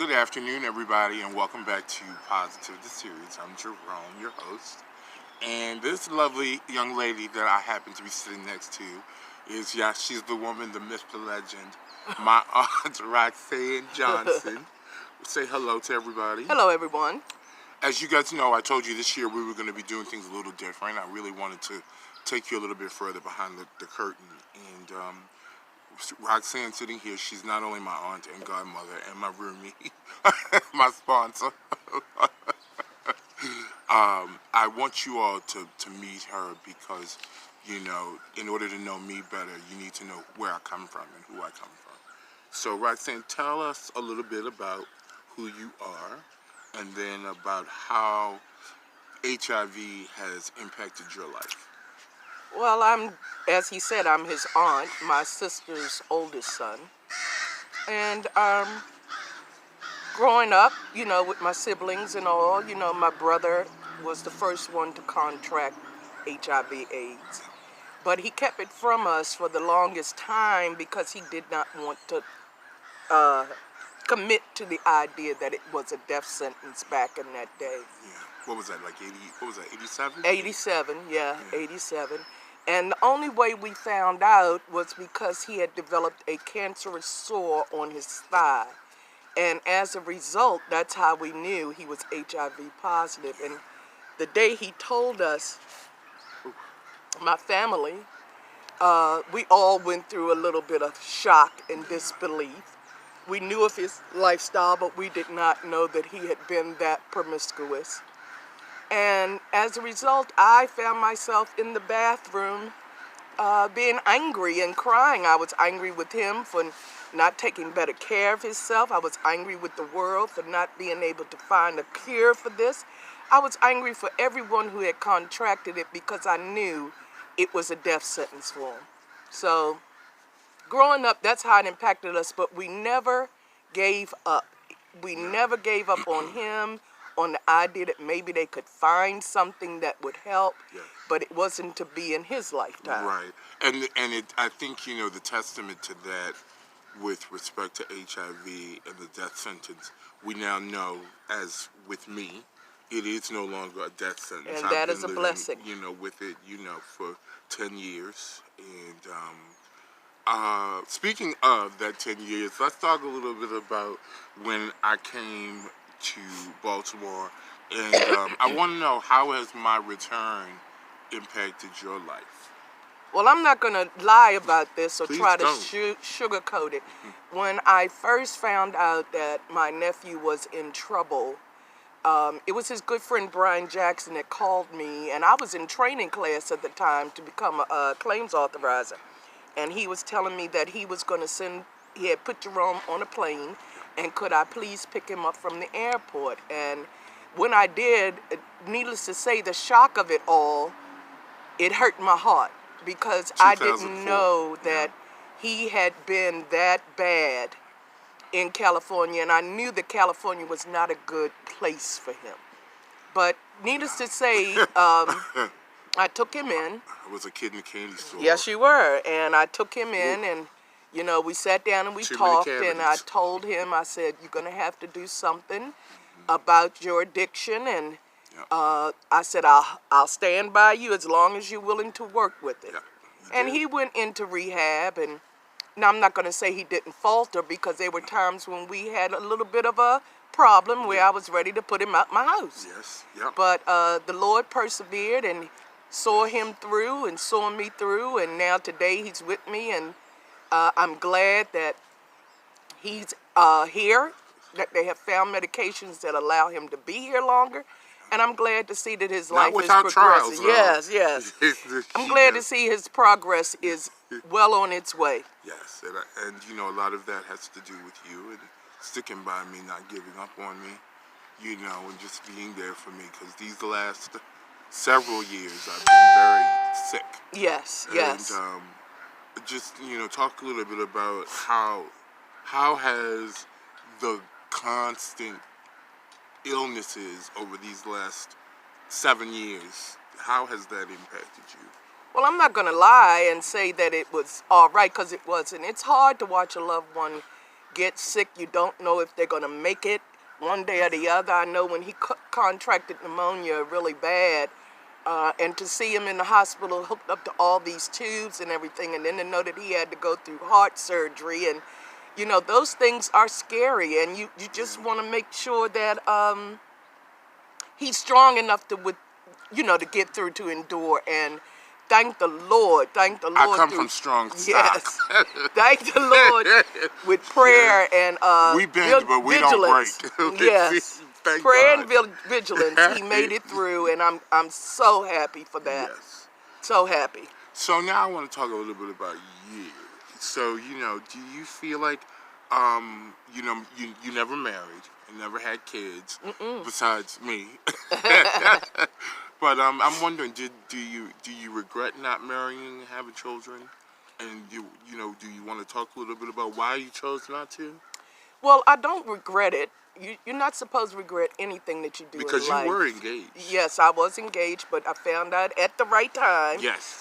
Good afternoon, everybody, and welcome back to Positive the Series. I'm Jerome, your host. And this lovely young lady that I happen to be sitting next to is, she's the woman, the myth, the legend, my aunt, Roxanne Johnson. Say hello to everybody. Hello, everyone. As you guys know, I told you this year we were going to be doing things a little different. I really wanted to take you a little bit further behind the curtain. And Roxanne sitting here, she's not only my aunt and godmother and my roomie, my sponsor. I want you all to meet her because, in order to know me better, you need to know where I come from and who I come from. So Roxanne, tell us a little bit about who you are and then about how HIV has impacted your life. Well, as he said, I'm his aunt, my sister's oldest son. And growing up, with my siblings and all, my brother was the first one to contract HIV/AIDS. But he kept it from us for the longest time because he did not want to commit to the idea that it was a death sentence back in that day. Yeah. What was that, like 87? 87, yeah, 87. And the only way we found out was because he had developed a cancerous sore on his thigh. And as a result, that's how we knew he was HIV positive. And the day he told us, my family, we all went through a little bit of shock and disbelief. We knew of his lifestyle, but we did not know that he had been that promiscuous. And as a result, I found myself in the bathroom being angry and crying. I was angry with him for not taking better care of himself. I was angry with the world for not being able to find a cure for this. I was angry for everyone who had contracted it because I knew it was a death sentence for him. So growing up, that's how it impacted us, but we never gave up. We never gave up on him, on the idea that maybe they could find something that would help, but it wasn't to be in his lifetime. Right. And I think, the testament to that with respect to HIV and the death sentence, we now know, as with me, it is no longer a death sentence. And that is a blessing. With it, for 10 years. And speaking of that 10 years, let's talk a little bit about when I came to Baltimore, and I want to know, how has my return impacted your life? Well, I'm not going to lie about this or Please try to don't. sugarcoat it. When I first found out that my nephew was in trouble, it was his good friend Brian Jackson that called me, and I was in training class at the time to become a claims authorizer. And he was telling me that he was going to he had put Jerome on a plane, and could I please pick him up from the airport? And when I did, needless to say, the shock of it all, it hurt my heart because I didn't know that he had been that bad in California, and I knew that California was not a good place for him. But needless to say, I took him in. I was a kid in a candy store. Yes, you were. And I took him in, and we sat down and we talked, and I told him, I said, you're going to have to do something about your addiction. And I said, I'll stand by you as long as you're willing to work with it. Yeah, and he went into rehab. And now I'm not going to say he didn't falter, because there were times when we had a little bit of a problem where I was ready to put him out my house. Yes, yeah. But the Lord persevered and saw him through and saw me through. And now today he's with me, and I'm glad that he's here, that they have found medications that allow him to be here longer. And I'm glad to see that his life is progressing. Trials, yes. I'm glad to see his progress is well on its way. Yes, and a lot of that has to do with you and sticking by me, not giving up on me, and just being there for me. Because these last several years I've been very sick. Yes. And just talk a little bit about how has the constant illnesses over these last 7 years, how has that impacted you? Well, I'm not going to lie and say that it was all right, because it wasn't. It's hard to watch a loved one get sick. You don't know if they're going to make it one day or the other. I know when he contracted pneumonia really bad, and to see him in the hospital hooked up to all these tubes and everything, and then to know that he had to go through heart surgery, and you know, those things are scary, and you just want to make sure that he's strong enough to to get through, to endure. And thank the Lord. I come from strong stock. Yes. Thank the Lord with prayer and we bend, but we vigilance. don't break. Yes. Thank Prayer God. and vigilance. He made it through, and I'm so happy for that. Yes. So happy. So now I want to talk a little bit about you. So, do you feel like, you never married and never had kids, besides me. But I'm wondering, do you regret not marrying and having children? And do you want to talk a little bit about why you chose not to? Well, I don't regret it. You're not supposed to regret anything that you do Because in life. you were engaged. Yes, I was engaged, but I found out at the right time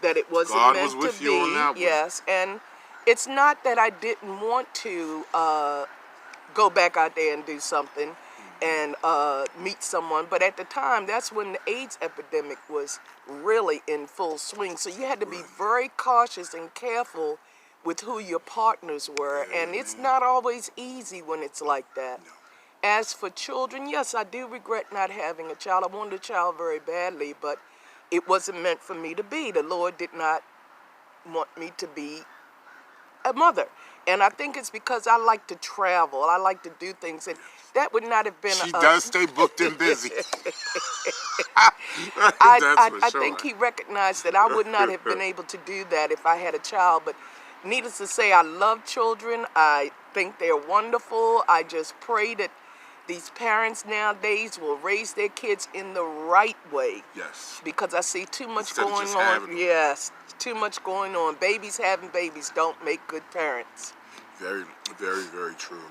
that it wasn't God meant was with to you be. on that one. Yes, and it's not that I didn't want to go back out there and do something and meet someone, but at the time, that's when the AIDS epidemic was really in full swing. So you had to be very cautious and careful with who your partners were, and it's not always easy when it's like that. No. As for children, yes, I do regret not having a child. I wanted a child very badly, but it wasn't meant for me to be. The Lord did not want me to be a mother. And I think it's because I like to travel. I like to do things, and that would not have been She does stay booked and busy. I think he recognized that I would not have been able to do that if I had a child. But needless to say, I love children. I think they're wonderful. I just pray that these parents nowadays will raise their kids in the right way. Yes. Because I see too much Instead of going just on. having them. Yes, too much going on. Babies having babies don't make good parents. Very, very, very true.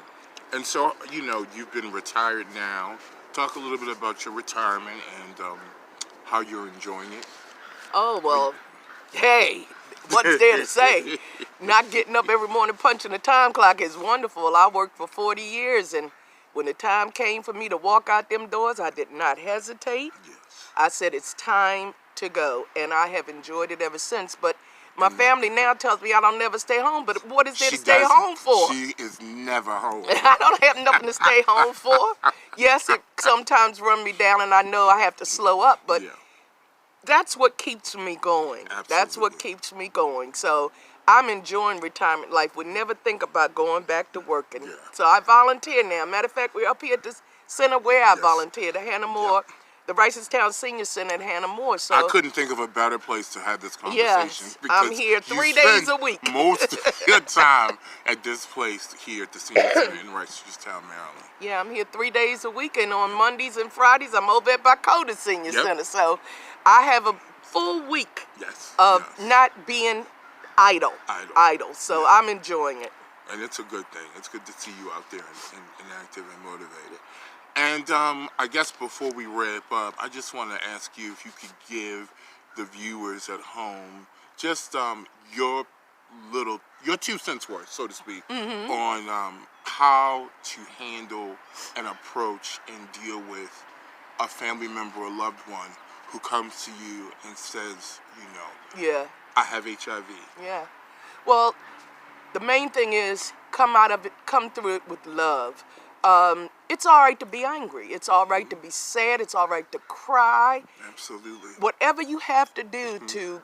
And so, you've been retired now. Talk a little bit about your retirement and how you're enjoying it. Oh, well, hey, what's there to say? Not getting up every morning punching the time clock is wonderful. I worked for 40 years, and when the time came for me to walk out them doors, I did not hesitate. Yes. I said, it's time to go, and I have enjoyed it ever since. But my family now tells me I don't never stay home, but what is there to stay home for? She is never home. I don't have nothing to stay home for. Yes, it sometimes runs me down, and I know I have to slow up, but that's what keeps me going. Absolutely. That's what keeps me going. So I'm enjoying retirement life. Would never think about going back to working. Yeah. So I volunteer now. Matter of fact, we're up here at this center where I volunteer, the Hannah Moore, the Ricestown Senior Center at Hannah Moore. So I couldn't think of a better place to have this conversation. Yes, because I'm here you 3 days spend a week. Most of your time at this place here at the Senior Center in Ricestown, Maryland. Yeah, I'm here 3 days a week, and on Mondays and Fridays, I'm over at Bacoda Senior Center. So I have a full week of not being idle. So I'm enjoying it. And it's a good thing. It's good to see you out there and active and motivated. And I guess before we wrap up, I just want to ask you if you could give the viewers at home just your 2 cents worth, so to speak, on how to handle and approach and deal with a family member or loved one who comes to you and says, I have HIV. Yeah. Well, the main thing is come through it with love. It's all right to be angry. It's all right to be sad. It's all right to cry. Absolutely. Whatever you have to do to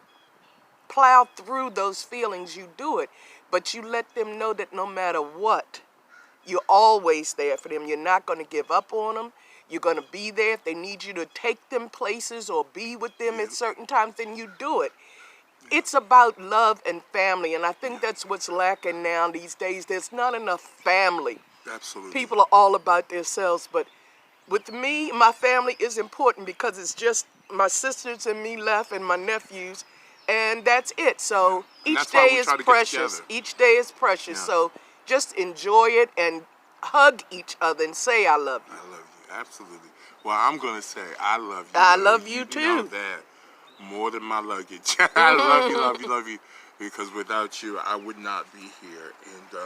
plow through those feelings, you do it. But you let them know that no matter what, you're always there for them. You're not going to give up on them. You're going to be there. If they need you to take them places or be with them at certain times, then you do it. It's about love and family, and I think that's what's lacking now these days. There's not enough family. Absolutely. People are all about themselves, but with me, my family is important because it's just my sisters and me left and my nephews, and that's it. So each day is precious. Each day is precious. So just enjoy it and hug each other and say, I love you. I love you. Absolutely. Well, I'm going to say I love you. I love you too. You know that more than my luggage. I love you, love you, love you. Because without you, I would not be here. And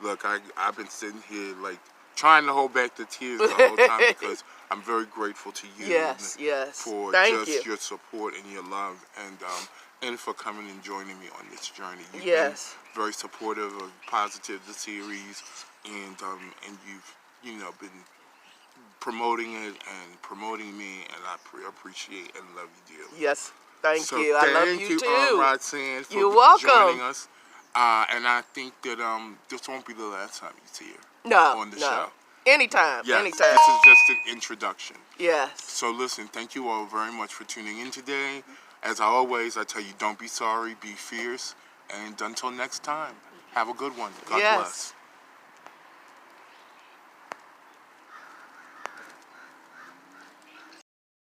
Look, I've been sitting here like trying to hold back the tears the whole time because I'm very grateful to you Yes, yes. for Thank just you. your support and your love and for coming and joining me on this journey. You've Yes. been very supportive of Positive the series, and you've been promoting it and promoting me, and I appreciate and love you dearly. Yes. Thank So you. I love thank you you, too. Roxanne, for You're welcome. joining us. And I think that this won't be the last time you see her No, on the no. show. Anytime, Yes, anytime. this is just an introduction. Yes. So listen, thank you all very much for tuning in today. As I tell you, don't be sorry, be fierce. And until next time, have a good one. God Yes. bless.